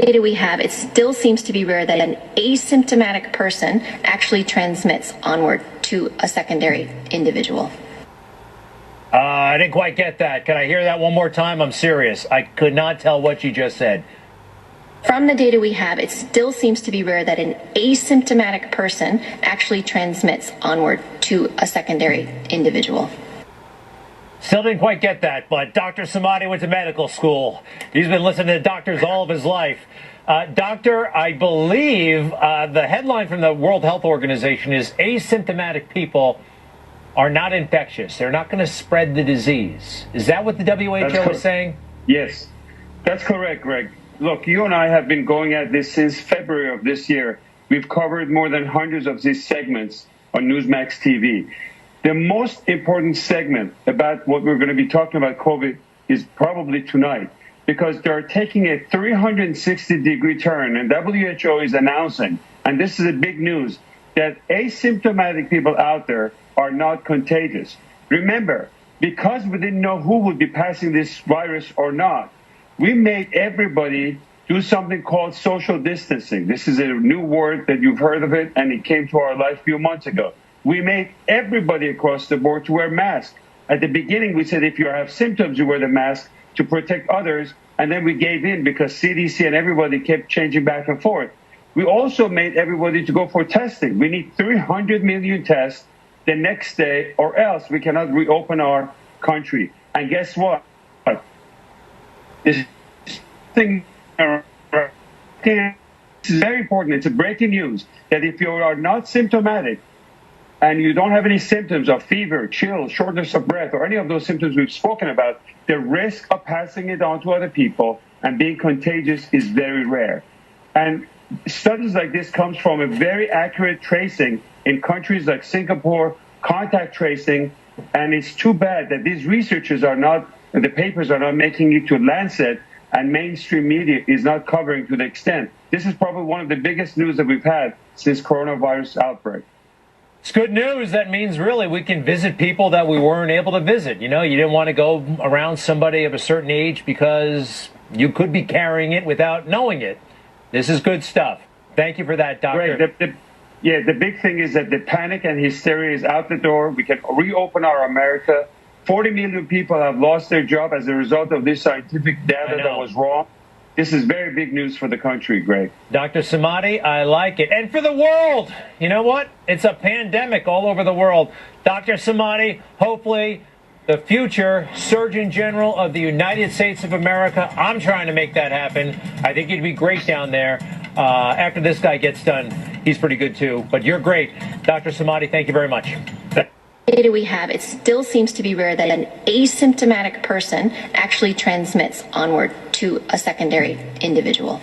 data we have, it still seems to be rare that an asymptomatic person actually transmits onward to a secondary individual. I didn't quite get that. Can I hear that one more time? I'm serious. I could not tell what you just said. From the data we have, it still seems to be rare that an asymptomatic person actually transmits onward to a secondary individual. Still didn't quite get that, but Dr. Samadi went to medical school. He's been listening to doctors all of his life. Doctor, I believe the headline from the World Health Organization is asymptomatic people are not infectious. They're not going to spread the disease. Is that what the WHO is saying? Yes, that's correct, Greg. Look, you and I have been going at this since February of this year. We've covered more than hundreds of these segments on Newsmax TV. The most important segment about what we're going to be talking about COVID is probably tonight, because they're taking a 360-degree turn, and WHO is announcing, and this is a big news, that asymptomatic people out there are not contagious. Remember, because we didn't know who would be passing this virus or not, we made everybody do something called social distancing. This is a new word that you've heard of it, and it came to our life a few months ago. We made everybody across the board to wear masks. At the beginning, we said if you have symptoms, you wear the mask to protect others, and then we gave in because CDC and everybody kept changing back and forth. We also made everybody to go for testing. We need 300 million tests the next day, or else we cannot reopen our country. And guess what? This thing is very important. It's a breaking news that if you are not symptomatic and you don't have any symptoms of fever, chill, shortness of breath, or any of those symptoms we've spoken about, the risk of passing it on to other people and being contagious is very rare. And studies like this comes from a very accurate tracing in countries like Singapore, contact tracing, and it's too bad that these researchers are not, the papers are not making it to Lancet, and mainstream media is not covering to the extent. This is probably one of the biggest news that we've had since coronavirus outbreak. It's good news. That means really we can visit people that we weren't able to visit. You know, you didn't want to go around somebody of a certain age because you could be carrying it without knowing it. This is good stuff. Thank you for that, Doctor. Right. The big thing is that the panic and hysteria is out the door. We can reopen our America. 40 million people have lost their job as a result of this scientific data that was wrong. This is very big news for the country, Greg. Dr. Samadi, I like it. And for the world, you know what? It's a pandemic all over the world. Dr. Samadi, hopefully the future Surgeon General of the United States of America. I'm trying to make that happen. I think you'd be great down there. After this guy gets done, he's pretty good too. But you're great. Dr. Samadi, thank you very much. Data we have, it still seems to be rare that an asymptomatic person actually transmits onward to a secondary individual.